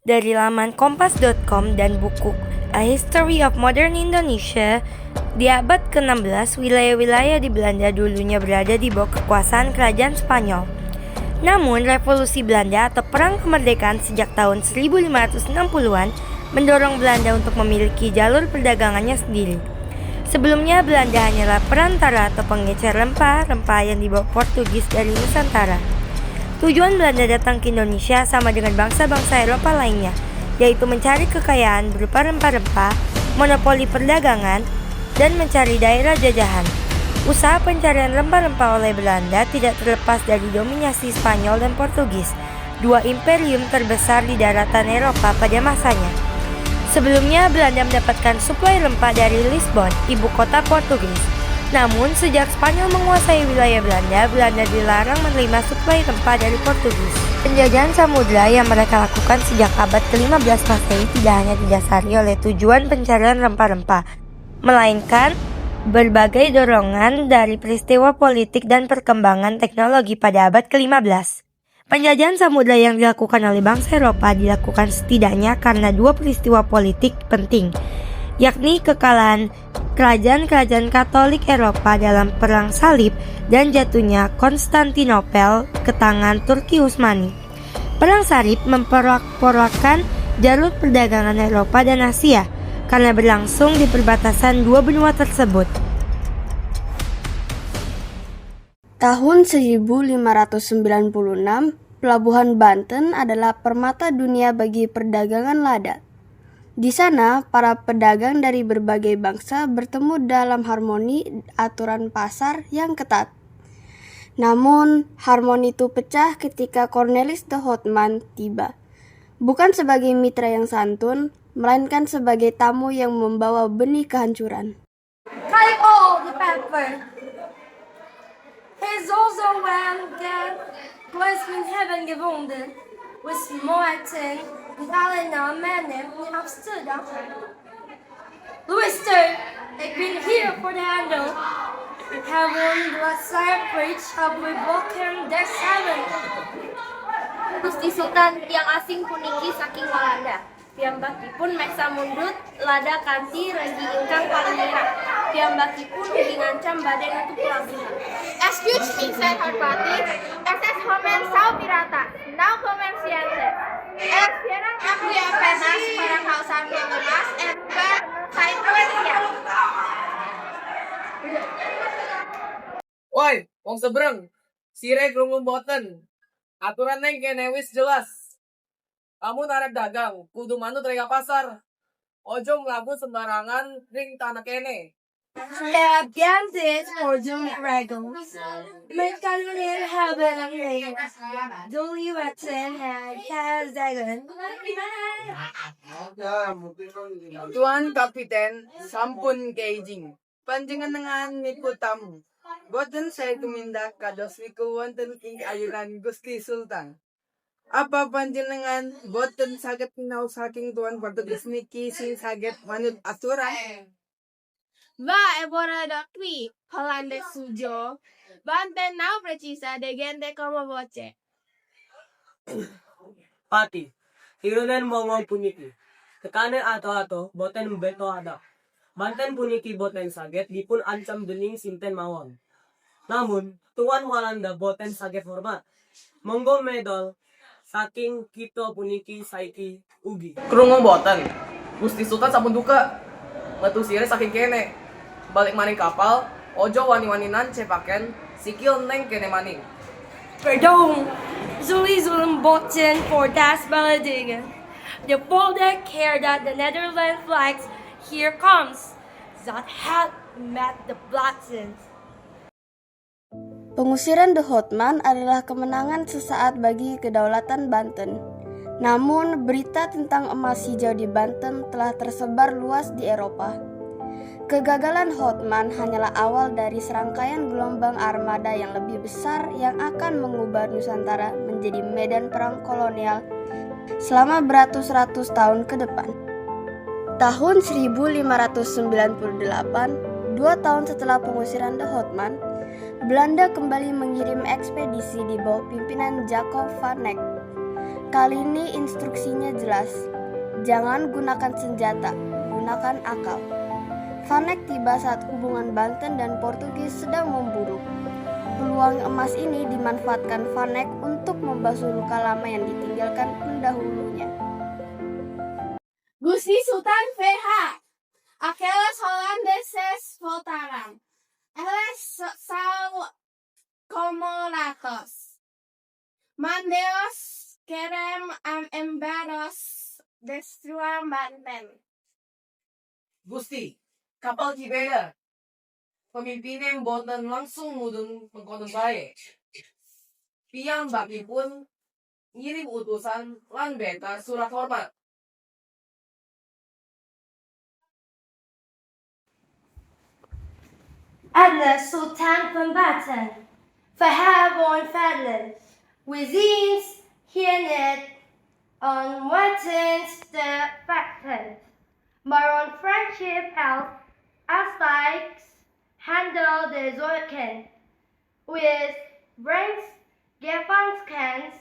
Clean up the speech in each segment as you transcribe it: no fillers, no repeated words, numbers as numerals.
Dari laman kompas.com dan buku A History of Modern Indonesia, di abad ke-16, wilayah-wilayah di Belanda dulunya berada di bawah kekuasaan kerajaan Spanyol. Namun, revolusi Belanda atau perang kemerdekaan sejak tahun 1560-an mendorong Belanda untuk memiliki jalur perdagangannya sendiri. Sebelumnya, Belanda hanyalah perantara atau pengecer rempah-rempah yang dibawa Portugis dari Nusantara. Tujuan Belanda datang ke Indonesia sama dengan bangsa-bangsa Eropa lainnya, yaitu mencari kekayaan berupa rempah-rempah, monopoli perdagangan, dan mencari daerah jajahan. Usaha pencarian rempah-rempah oleh Belanda tidak terlepas dari dominasi Spanyol dan Portugis, dua imperium terbesar di daratan Eropa pada masanya. Sebelumnya, Belanda mendapatkan suplai rempah dari Lisbon, ibu kota Portugis. Namun, sejak Spanyol menguasai wilayah Belanda, Belanda dilarang menerima suplai rempah dari Portugis. Penjajahan samudra yang mereka lakukan sejak abad ke-15 Masehi tidak hanya didasari oleh tujuan pencarian rempah-rempah, melainkan berbagai dorongan dari peristiwa politik dan perkembangan teknologi pada abad ke-15. Penjajahan samudra yang dilakukan oleh bangsa Eropa dilakukan setidaknya karena dua peristiwa politik penting, yakni kekalahan kerajaan-kerajaan Katolik Eropa dalam Perang Salib dan jatuhnya Konstantinopel ke tangan Turki Utsmani. Perang Salib memporak-porandakan jalur perdagangan Eropa dan Asia karena berlangsung di perbatasan dua benua tersebut. Tahun 1596, Pelabuhan Banten adalah permata dunia bagi perdagangan lada. Di sana, para pedagang dari berbagai bangsa bertemu dalam harmoni aturan pasar yang ketat. Namun, harmoni itu pecah ketika Cornelis de Houtman tiba. Bukan sebagai mitra yang santun, melainkan sebagai tamu yang membawa benih kehancuran. Take all the pepper. He's also when the Christ in heaven gewonnen, with Martin, Helena, Manem, in Amsterdam. Louis ik ben hier voor de handel. Hebben the Cyprus have we broken their seven. Gusti Sultan tiang asing puniki saking Walanda. Piyambakipun meksa mundut lada kanthi renggi ingkang paling piyambakipun ugi ngancam badhe nutup pelabuhan. Excuse me, Sen Horvati. SS Homen Sao Pirata. Now comerciante. Vieran aku ya apenas para kausan lemas en lugar saya comercial. Woi, wong seberang. Sire krungu mboten. Aturan neng kene wis jelas. Kamu narep dagang, kudu manut rega pasar. Ojo mlaku sembarangan ring tanah kene. Ja, ganze ojong regels. Men kan leren hebben ang regels. Duli wetsen has dagan. Tuan Kapiten, sampun keijing. Panjenengan niku tamu. Boten saya tumindak kados niku wonten ing ayunan Gusti Sultan. Apa panjenengan boten saged sinau saking Tuan Portugis niki sing saged manut aturan? Va ebora doctri, Holandes sujo. Banten now precisa de gente como voce. Pati, hirunen momong puniki. Tekanen ato-ato, boten beto ada. Banten puniki boten saget, dipun ancam dening sinten mawon. Namun, Tuan Walanda boten saget hormat. Monggo medal, saking kita puniki saiki ugi. Krungu boten. Gusti Sultan sampun duka. Metu sire saking kene. Balik maning kapal, ojo wani-waninan cepaken, sikil neng kene maning. Pardon, zullen zullen botten voor das beledigen. De folder care that the Netherlands flags here comes. That had met the Blatzens. Pengusiran de Houtman adalah kemenangan sesaat bagi kedaulatan Banten. Namun, berita tentang emas hijau di Banten telah tersebar luas di Eropa. Kegagalan Houtman hanyalah awal dari serangkaian gelombang armada yang lebih besar yang akan mengubah Nusantara menjadi medan perang kolonial selama beratus-ratus tahun ke depan. Tahun 1598, 2 tahun setelah pengusiran de Houtman, Belanda kembali mengirim ekspedisi di bawah pimpinan Jacob van Eyck. Kali ini instruksinya jelas. Jangan gunakan senjata, gunakan akal. Vanek tiba saat hubungan Banten dan Portugis sedang memburuk. Peluang emas ini dimanfaatkan Vanek untuk membasuh luka lama yang ditinggalkan pendahulunya. Gusti Sultan VH, aqueles holandeses voltaram. Eles são como ratos. Mandeos querem embaros destruam Banten. Gusti, kapal Cibeda. Pemimpinnya yang boten langsung mudun mengkonon baik. Piyambaki pun ngirim utusan lan beta surat hormat. Adna Sultan van Batten, Verhaal von Fadlen, Wizins hiernet on Wattens de Facten, Baron Friendship Health, Aspikes, Handel de Zorken, with Branks, Gevanskens,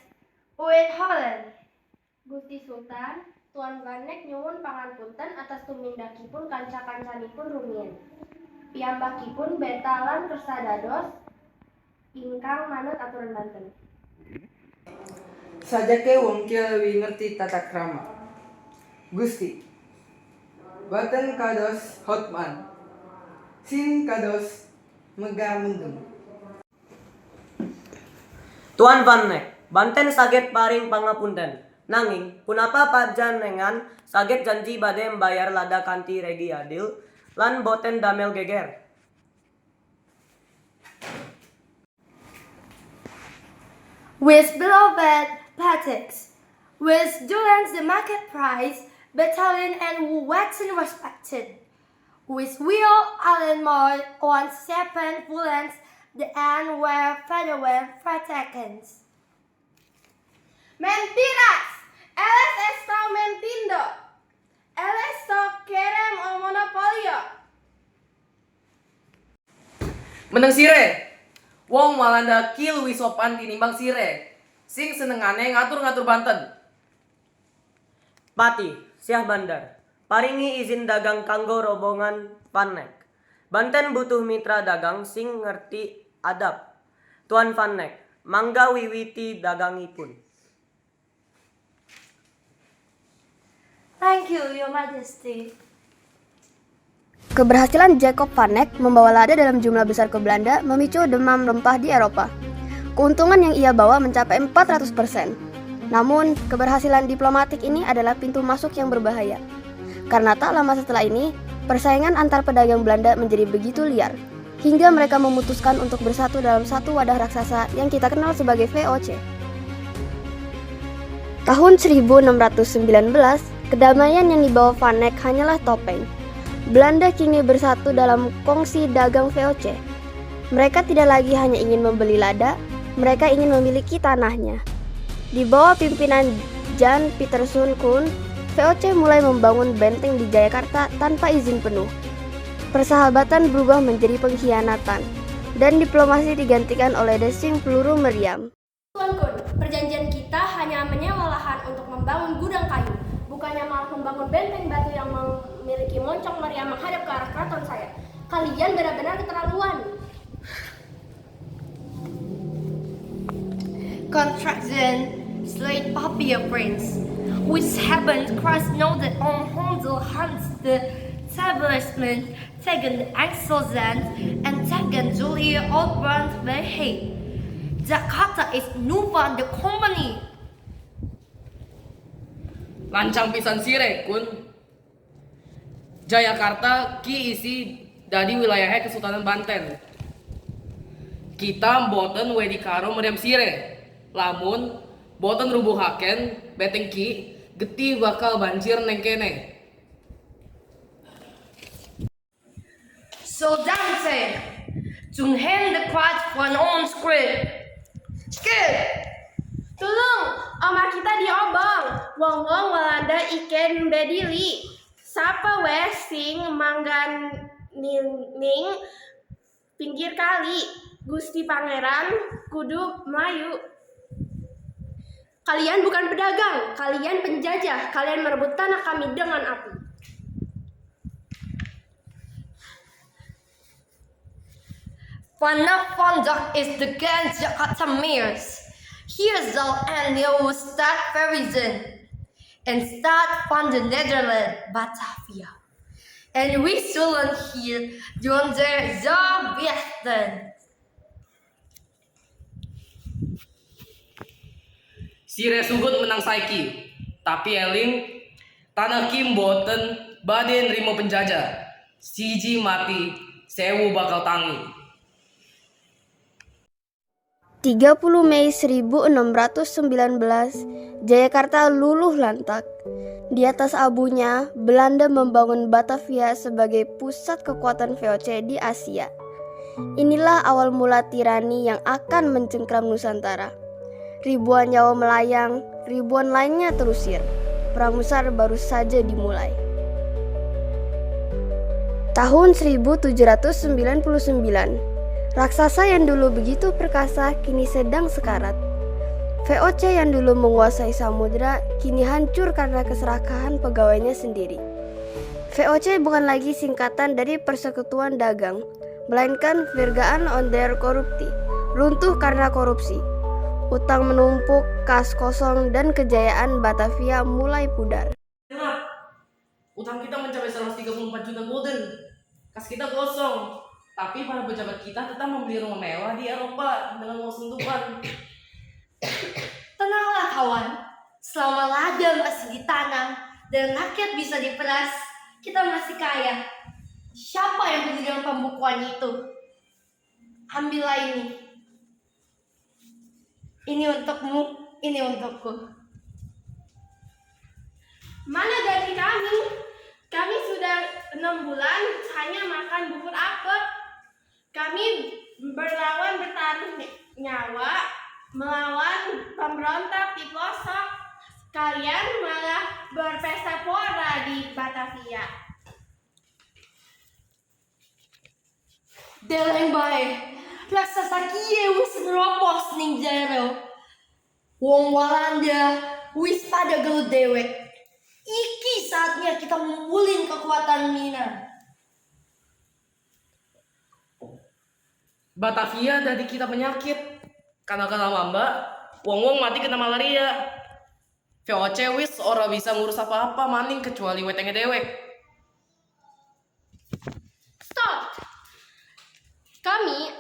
with Holland. Gusti Sultan, Tuan Vanek nyuwun pangapunten atas tumindakipun kanca-kancanipun rumiyin. Piyambakipun betalan kersa dados ingkang manut aturan Banten. Sajake wong kia lebih ngerti tata krama. Gusti, Banten kados Hotman, Sin kados Megah Mendung. Tuan Vanek, Banten saget paring pangapunten. Nanging, punapa panjenengan saget janji bade mbayar lada kanthi regi adil lan boten damel geger. With beloved Patix, with Durance the market price, battalion and Watson respected. With Will Allen Moore on 7 Volants, the end where Federer Fratakens. Mentiras! Eles estão mentindo! Eles só querem o monopolio! Meneng sire, wong Walanda ki luwih sopan tinimbang sire, sing senengane ngatur-ngatur Banten. Pati, Syah Bandar, paringi izin dagang kanggo rombongan Vanek. Banten butuh mitra dagang sing ngerti adab. Tuan Vanek, mangga wiwiti dagangipun. Thank you, Your Majesty. Keberhasilan Jacob Vanek membawa lada dalam jumlah besar ke Belanda memicu demam rempah di Eropa. Keuntungan yang ia bawa mencapai 400%. Namun, keberhasilan diplomatik ini adalah pintu masuk yang berbahaya. Karena tak lama setelah ini, persaingan antar pedagang Belanda menjadi begitu liar, hingga mereka memutuskan untuk bersatu dalam satu wadah raksasa yang kita kenal sebagai VOC. Tahun 1619, kedamaian yang dibawa Vanek hanyalah topeng. Belanda kini bersatu dalam kongsi dagang VOC. Mereka tidak lagi hanya ingin membeli lada, mereka ingin memiliki tanahnya. Di bawah pimpinan Jan Pieterszoon Koen, VOC mulai membangun benteng di Jayakarta tanpa izin penuh. Persahabatan berubah menjadi pengkhianatan, dan diplomasi digantikan oleh desing peluru meriam. Tuan Kun, perjanjian kita hanya menyewa lahan untuk membangun gudang kayu, bukannya malah membangun benteng batu yang memiliki moncong meriam menghadap ke arah keraton saya. Kalian benar-benar keterlaluan. Contraction, slate papier prince, which happens cross noted on Handel Hans the establishment, tegen Excelzant and tegen Julia Oldbrand Verheij. Jakarta is Nuva the company. Lancang pisan sire, Kun. Jayakarta ki isi dari wilayahnya Kesultanan Banten. Kita boten wedi karo meriam sire. Lamun boten rubuhaken beteng ki geti bakal banjir neng kene. Soldante, toen hem de kwaad van ons script. Skip! Tulung, oma kita diobong. Wong-wong Walanda iken bedili. Sapa wes sing manggan ning pinggir kali. Gusti Pangeran kudu Melayu. Kalian bukan pedagang, kalian penjajah. Kalian merebut tanah kami dengan api. Vanaf vandaag is de grens Jakarta Meers. Hier zal een nieuwe stad verrijzen. Een stad van de Nederland, Batavia. En we zullen hier doen zo besten. Sire sugut menang saiki, tapi eling tanah kim boten baden rimo penjajah. Siji mati, sewu bakal tangi. 30 Mei 1619, Jayakarta luluh lantak. Di atas abunya, Belanda membangun Batavia sebagai pusat kekuatan VOC di Asia. Inilah awal mula tirani yang akan mencengkram Nusantara. Ribuan nyawa melayang, ribuan lainnya terusir. Perang besar baru saja dimulai. Tahun 1799, raksasa yang dulu begitu perkasa kini sedang sekarat. VOC yang dulu menguasai samudera kini hancur karena keserakahan pegawainya sendiri. VOC bukan lagi singkatan dari Persekutuan Dagang, melainkan Virgaan onder Koruptie, runtuh karena korupsi. Utang menumpuk, kas kosong, dan kejayaan Batavia mulai pudar. Dengar, utang kita mencapai 134 juta gulden. Kas kita kosong. Tapi para pejabat kita tetap membeli rumah mewah di Eropa dengan uang sundukan. Tenanglah kawan, selama lada masih ditanam dan rakyat bisa diperas, kita masih kaya. Siapa yang beli dengan pembukuan itu? Ambillah ini. Ini untukmu, ini untukku. Mana gaji kami? Kami sudah 6 bulan hanya makan bubur apel. Kami berlawan bertaruh nyawa melawan pemberontak di pelosok. Kalian malah berpesta pora di Batavia. Deleng bae, raksasa kie wis ngeropos ning jero. Wong Walanda wis pada gelut dewek. Iki saatnya kita ngumpulin kekuatan Minang. Batavia dari kita penyakit. Karena mamba, wong-wong mati kena malaria. VOC wis ora bisa ngurus apa-apa maning kecuali wetenge dewek. Stop! Kami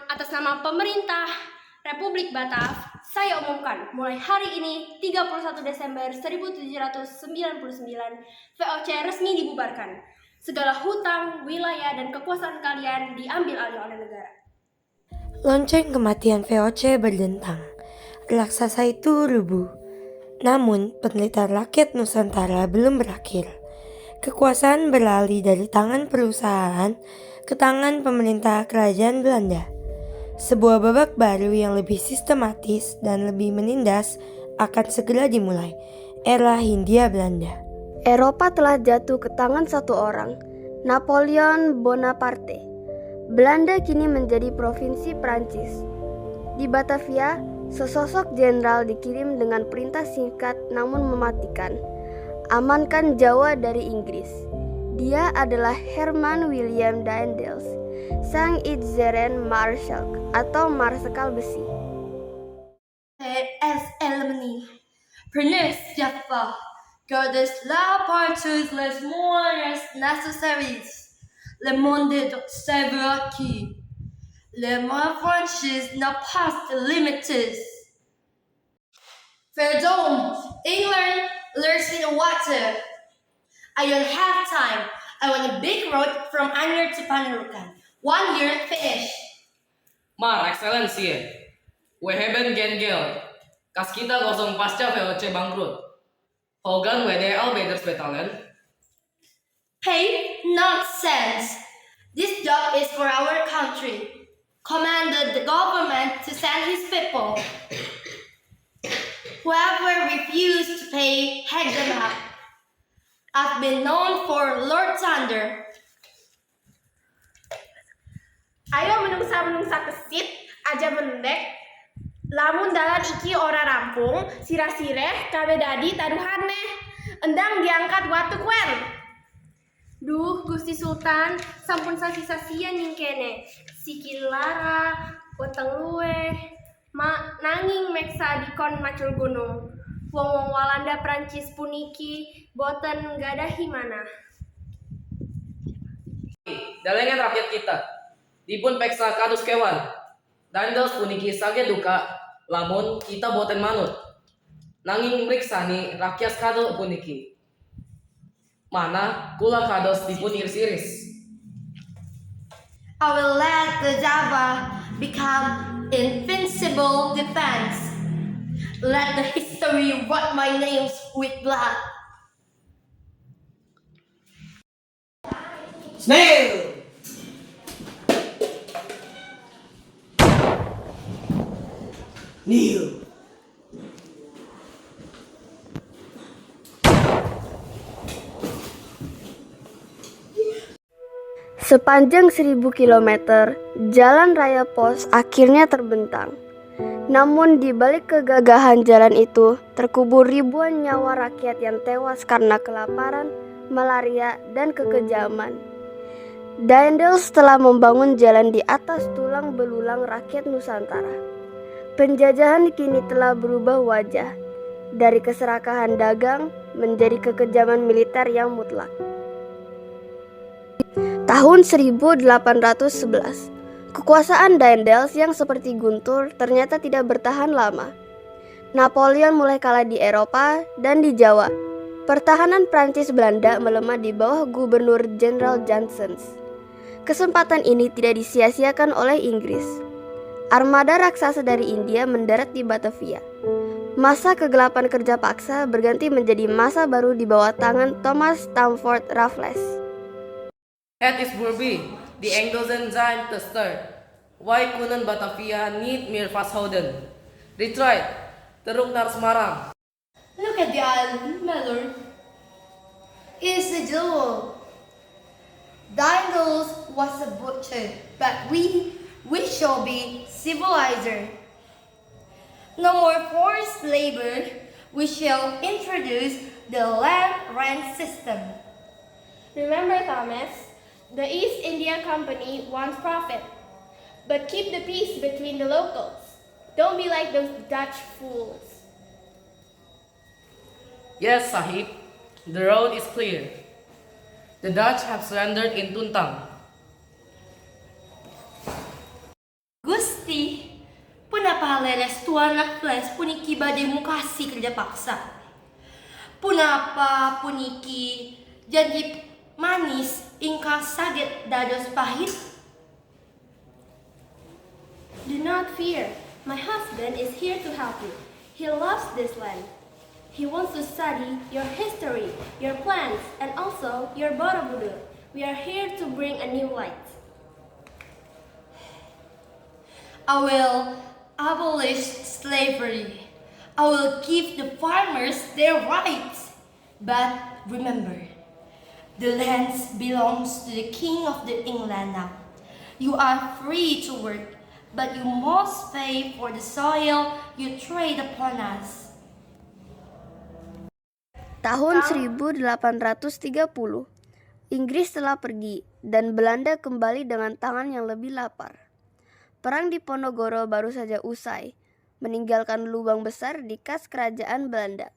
atas nama pemerintah Republik Batav, saya umumkan mulai hari ini 31 Desember 1799 VOC resmi dibubarkan. Segala hutang, wilayah, dan kekuasaan kalian diambil alih oleh negara. Lonceng kematian VOC berdentang. Raksasa itu rubuh. Namun, penderitaan rakyat Nusantara belum berakhir. Kekuasaan beralih dari tangan perusahaan ke tangan pemerintah kerajaan Belanda. Sebuah babak baru yang lebih sistematis dan lebih menindas akan segera dimulai, era Hindia Belanda. Eropa telah jatuh ke tangan satu orang, Napoleon Bonaparte. Belanda kini menjadi provinsi Prancis. Di Batavia, sesosok jenderal dikirim dengan perintah singkat namun mematikan. Amankan Jawa dari Inggris. Dia adalah Herman William Daendels, sang Itzeren Marshal atau Marsekal Besi. Es Elmeni, Prince Jaffa, Goddess la partus les moires necessaires, le monde s'est qui, les mois franchis n'a pas de limites. Verdun, England, lures in the water. I don't have time. I want a big road from Anyer to Panerukan. 1 year finish. Mar, Excellency, we haben gen Geld. Kas kita kosong pasca VOC bangkrut. Hogan WDL Baders Battalion. Pay? Nonsense. This job is for our country. Commanded the government to send his people. Whoever refused to pay, hang them up. I've been known for Lord Thunder. Ayo menungsa-menungsa kesit, aja mendek. Lamun dalan iki ora rampung, sirah-sireh kabe dadi taduhaneh. Endang diangkat watu kuen. Duh, Gusti Sultan, sampun sasi-sasian ning kene. Sikil lara, weteng luweh, nanging meksa dikon macul gunung. Wong-wong Walanda Prancis puniki boten gadahi manah. Dalengan rakyat kita. Dipun peksa kados kewan. Dandos puniki sage duka lamun kita boten manut. Nanging mriksani rakyat kado puniki. Mana kula kados dipun iris-iris. I will let the Java become invincible defense. Let the history write my names with blood. Snail! Kneel! Sepanjang 1000 kilometer, jalan raya pos akhirnya terbentang. Namun di balik kegagahan jalan itu, terkubur ribuan nyawa rakyat yang tewas karena kelaparan, malaria, dan kekejaman. Daendels telah membangun jalan di atas tulang belulang rakyat Nusantara. Penjajahan kini telah berubah wajah, dari keserakahan dagang menjadi kekejaman militer yang mutlak. Tahun 1811, kekuasaan Daendels yang seperti guntur ternyata tidak bertahan lama. Napoleon mulai kalah di Eropa dan di Jawa. Pertahanan Prancis Belanda melemah di bawah Gubernur Jenderal Janssens. Kesempatan ini tidak disia-siakan oleh Inggris. Armada raksasa dari India mendarat di Batavia. Masa kegelapan kerja paksa berganti menjadi masa baru di bawah tangan Thomas Stamford Raffles. Het is voorbij. Die Engelsen zijn te sterk. Wij kunnen Batavia niet meer vasthouden. Retreat. Terug naar Semarang. Look at the island, my lord. It's a jewel. Daendels was a butcher, but we shall be civilizer. No more forced labor. We shall introduce the land rent system. Remember, Thomas, the East India Company wants profit, but keep the peace between the locals. Don't be like those Dutch fools. Yes, Sahib. The road is clear. The Dutch have surrendered in Tuntang. Gusti, punapaleres tuan Raffles puniki badai mukasi kerja paksa. Punapa puniki jadi manis ingkang saget dados pahit. Do not fear. My husband is here to help you. He loves this land. He wants to study your history, your plans, and also your Borobudur. We are here to bring a new light. I will abolish slavery. I will give the farmers their rights. But remember, the land belongs to the King of the England now. You are free to work, but you must pay for the soil you trade upon us. Tahun 1830, Inggris telah pergi dan Belanda kembali dengan tangan yang lebih lapar. Perang di Ponorogo baru saja usai, meninggalkan lubang besar di kas kerajaan Belanda.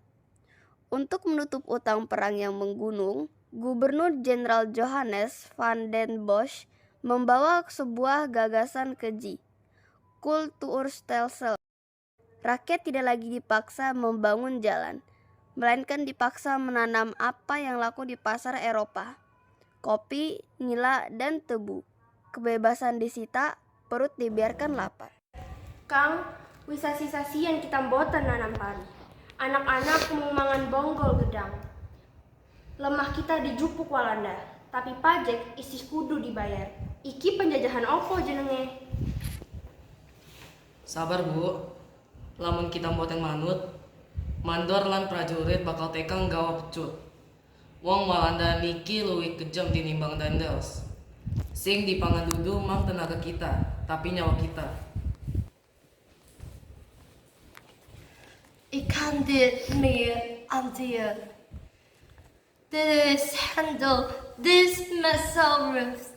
Untuk menutup utang perang yang menggunung, Gubernur Jenderal Johannes van den Bosch membawa sebuah gagasan keji, Kulturstelsel. Rakyat tidak lagi dipaksa membangun jalan, melainkan dipaksa menanam apa yang laku di pasar Eropa, kopi, nila, dan tebu. Kebebasan disita, perut dibiarkan lapar. Kang, wisasi-sasian kita boten nanam pari. Anak-anak mau mangan bonggol gedang. Lemah kita dijupuk Walanda, tapi pajak isi kudu dibayar. Iki penjajahan opo jenenge? Sabar, Bu. Lamun kita mboten manut, mandor lan prajurit bakal tekang gawa pecut. Wong Walanda niki luwih kejam tinimbang Daendels. Sing dipangan dudu mang tenaga kita, tapi nyawa kita. Ik kan dit meer hanteren. Dit is Hendel, dit is Messelrus.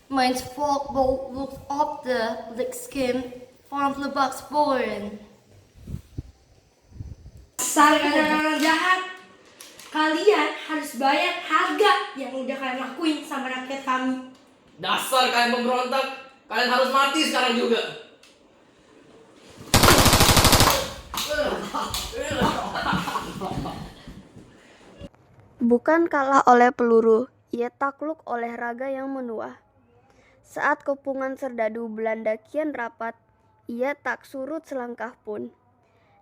Mijn volkboot wordt op de blikskim van Lebak sporen. Sarana jahat, kalian harus bayar harga yang udah kalian lakuin sama rakyat kami. Dasar kalian pemberontak, kalian harus mati sekarang juga. Bukan kalah oleh peluru, ia takluk oleh raga yang menua. Saat kepungan serdadu Belanda kian rapat, ia tak surut selangkah pun.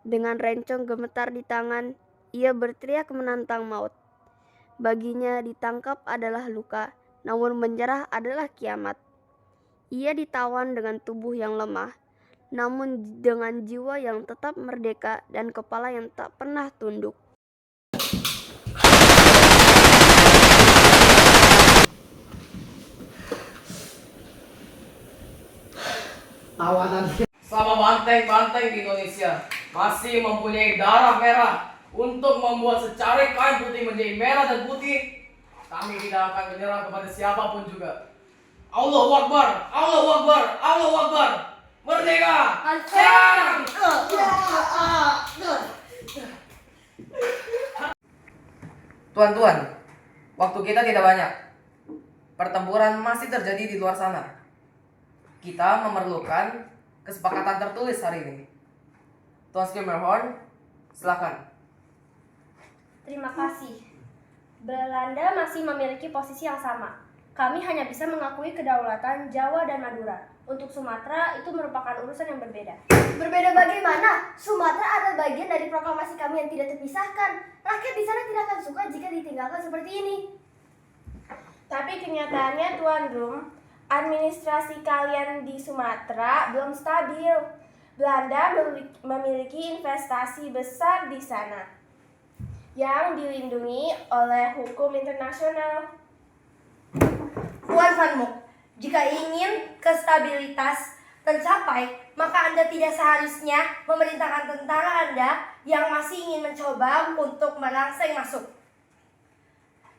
Dengan rencong gemetar di tangan, ia berteriak menantang maut. Baginya ditangkap adalah luka, namun menyerah adalah kiamat. Ia ditawan dengan tubuh yang lemah, namun dengan jiwa yang tetap merdeka dan kepala yang tak pernah tunduk. Sama banteng-banteng di Indonesia masih mempunyai darah merah untuk membuat secarik kain putih menjadi merah dan putih, kami tidak akan menyerah kepada siapapun juga. Allahu Akbar, Allahu Akbar, Allahu Akbar, merdeka! Perang! Tuan-tuan, waktu kita tidak banyak. Pertempuran masih terjadi di luar sana. Kita memerlukan kesepakatan tertulis hari ini. Tuan Skimmerhorn, silakan. Terima kasih. Belanda masih memiliki posisi yang sama. Kami hanya bisa mengakui kedaulatan Jawa dan Madura. Untuk Sumatera itu merupakan urusan yang berbeda. Berbeda bagaimana? Sumatera adalah bagian dari proklamasi kami yang tidak terpisahkan. Rakyat di sana tidak akan suka jika ditinggalkan seperti ini. Tapi kenyataannya Tuan Rum, administrasi kalian di Sumatera belum stabil. Belanda memiliki investasi besar di sana yang dilindungi oleh hukum internasional. Tuan Van Mook, jika ingin kestabilitas tercapai, maka Anda tidak seharusnya memerintahkan tentara Anda yang masih ingin mencoba untuk merangsek masuk.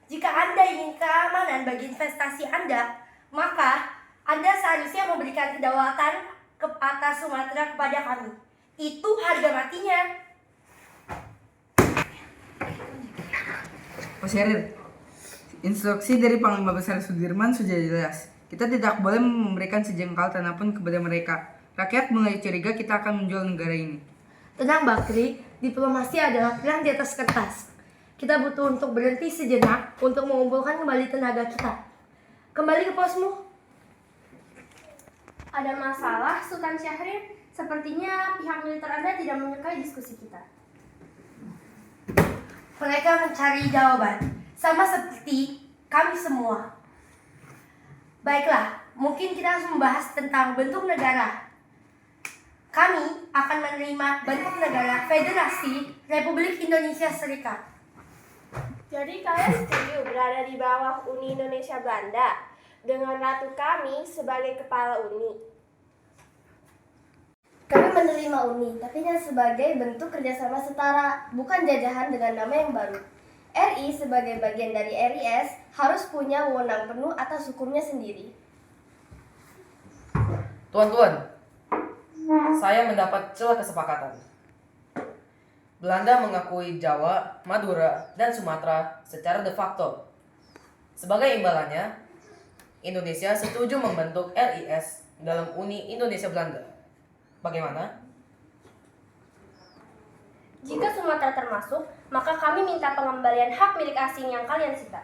Jika Anda ingin keamanan bagi investasi Anda, maka Anda seharusnya memberikan kedaulatan atas Sumatera kepada kami. Itu harga matinya. Pak Sherir, instruksi dari Panglima Besar Sudirman sudah jelas. Kita tidak boleh memberikan sejengkal tanah pun kepada mereka. Rakyat mulai curiga kita akan menjual negara ini. Tenang Bakri, diplomasi adalah perang di atas kertas. Kita butuh untuk berhenti sejenak untuk mengumpulkan kembali tenaga kita. Kembali ke posmu. Ada masalah, Sultan Syahrir? Sepertinya pihak militer Anda tidak menyukai diskusi kita. Mereka mencari jawaban, sama seperti kami semua. Baiklah, mungkin kita harus membahas tentang bentuk negara. Kami akan menerima bentuk negara Federasi Republik Indonesia Serikat. Jadi kalian setuju berada di bawah Uni Indonesia Belanda dengan ratu kami sebagai kepala Uni? Kami menerima Uni, tapi hanya sebagai bentuk kerjasama setara, bukan jajahan dengan nama yang baru. RI sebagai bagian dari RIS harus punya wewenang penuh atas hukumnya sendiri. Tuan-tuan, saya mendapat celah kesepakatan. Belanda mengakui Jawa, Madura, dan Sumatera secara de facto. Sebagai imbalannya, Indonesia setuju membentuk RIS dalam Uni Indonesia Belanda. Bagaimana? Jika Sumatera termasuk, maka kami minta pengembalian hak milik asing yang kalian sita.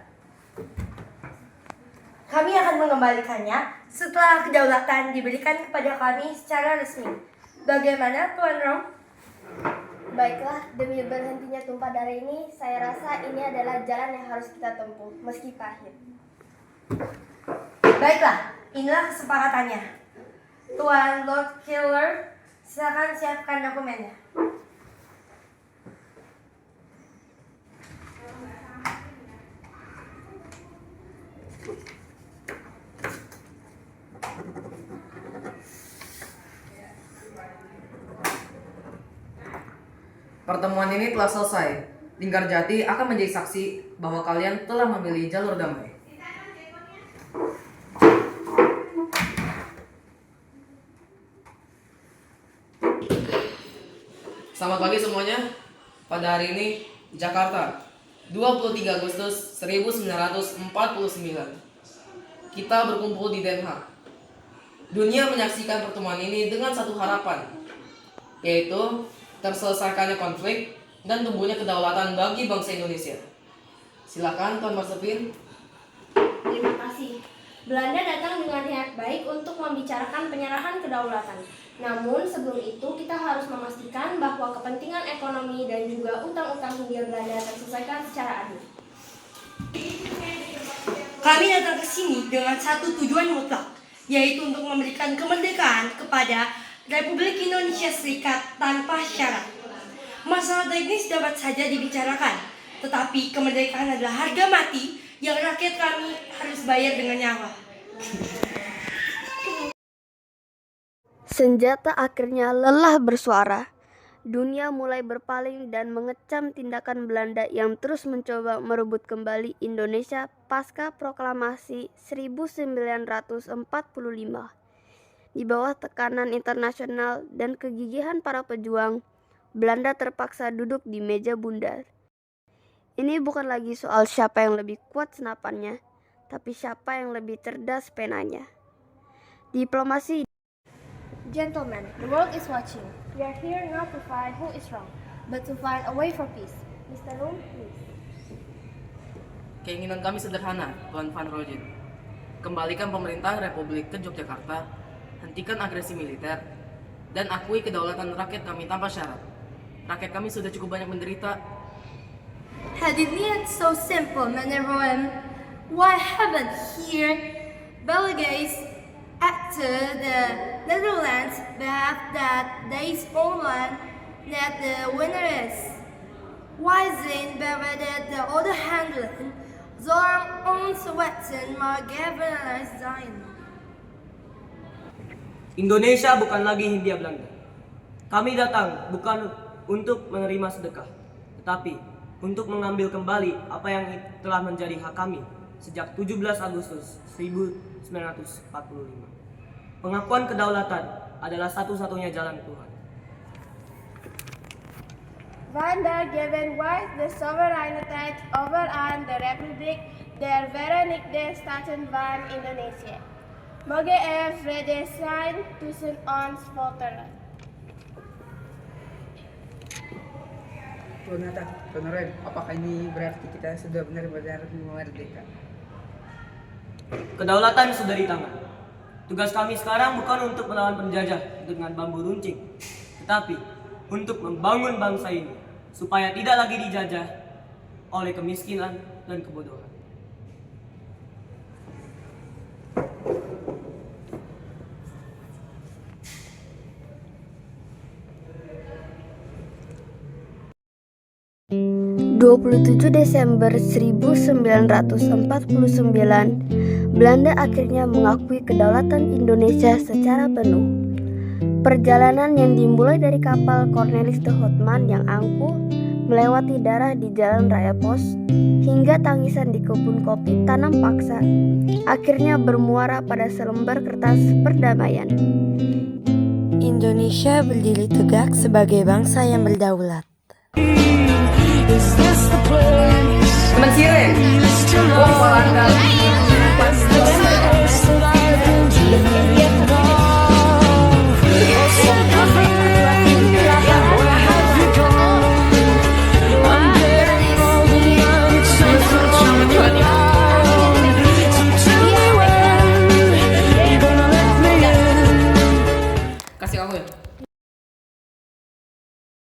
Kami akan mengembalikannya setelah kedaulatan diberikan kepada kami secara resmi. Bagaimana, Tuan Rom? Baiklah, demi berhentinya tumpah darah ini, saya rasa ini adalah jalan yang harus kita tempuh, meski pahit. Baiklah, inilah kesepakatannya. Tuan Lord Killer, silakan siapkan dokumennya. Pertemuan ini telah selesai. Linggarjati akan menjadi saksi bahwa kalian telah memilih jalur damai. Selamat pagi semuanya. Pada hari ini, Jakarta, 23 Agustus 1949. Kita berkumpul di Den Haag. Dunia menyaksikan pertemuan ini dengan satu harapan, yaitu terselesaikannya konflik dan tumbuhnya kedaulatan bagi bangsa Indonesia. Silakan Tuan Marsevin. Terima kasih. Belanda datang dengan niat baik untuk membicarakan penyerahan kedaulatan. Namun sebelum itu kita harus memastikan bahwa kepentingan ekonomi dan juga utang-utang Hindia Belanda terselesaikan secara adil. Kami datang ke sini dengan satu tujuan mutlak, yaitu untuk memberikan kemerdekaan kepada Republik Indonesia Serikat tanpa syarat. Masalah teknis dapat saja dibicarakan, tetapi kemerdekaan adalah harga mati yang rakyat kami harus bayar dengan nyawa. Senjata akhirnya lelah bersuara. Dunia mulai berpaling dan mengecam tindakan Belanda yang terus mencoba merebut kembali Indonesia pasca proklamasi 1945. Di bawah tekanan internasional dan kegigihan para pejuang, Belanda terpaksa duduk di meja bundar. Ini bukan lagi soal siapa yang lebih kuat senapannya, tapi siapa yang lebih cerdas penanya. Diplomasi. Gentlemen, the world is watching. We are here not to find who is wrong, but to find a way for peace. Mr. Room, please. Keinginan kami sederhana, Tuan Van Rojen. Kembalikan pemerintah Republik ke Yogyakarta, hentikan agresi militer, dan akui kedaulatan rakyat kami tanpa syarat. Rakyat kami sudah cukup banyak menderita. Had it been so simple, Mr. Roem, why haven't here delegates acted the Netherlands behalf that these Poland that the winner is? Why then bewaarde de other handelen, zorg ons wetten maar governance zijn? Indonesia bukan lagi Hindia Belanda. Kami datang bukan untuk menerima sedekah, tetapi untuk mengambil kembali apa yang telah menjadi hak kami sejak 17 Agustus 1945. Pengakuan kedaulatan adalah satu-satunya jalan Tuhan. Wanneer geven wij de soevereiniteit over aan de Republiek der Verenigde Staten van Indonesië. Moge er vrede zijn tussen ons volkeren. Tuan Hatta, Tuan Ren, apakah ini berarti kita sudah benar-benar merdeka? Kedaulatan sudah di tangan. Tugas kami sekarang bukan untuk melawan penjajah dengan bambu runcing, tetapi untuk membangun bangsa ini supaya tidak lagi dijajah oleh kemiskinan dan kebodohan. ...27 Desember 1949, Belanda akhirnya mengakui kedaulatan Indonesia secara penuh. Perjalanan yang dimulai dari kapal Cornelis de Houtman yang angkuh, melewati darah di Jalan Raya Pos, hingga tangisan di kebun kopi tanam paksa, akhirnya bermuara pada selembar kertas perdamaian. Indonesia berdiri tegak sebagai bangsa yang berdaulat. Teman Sire, Walanda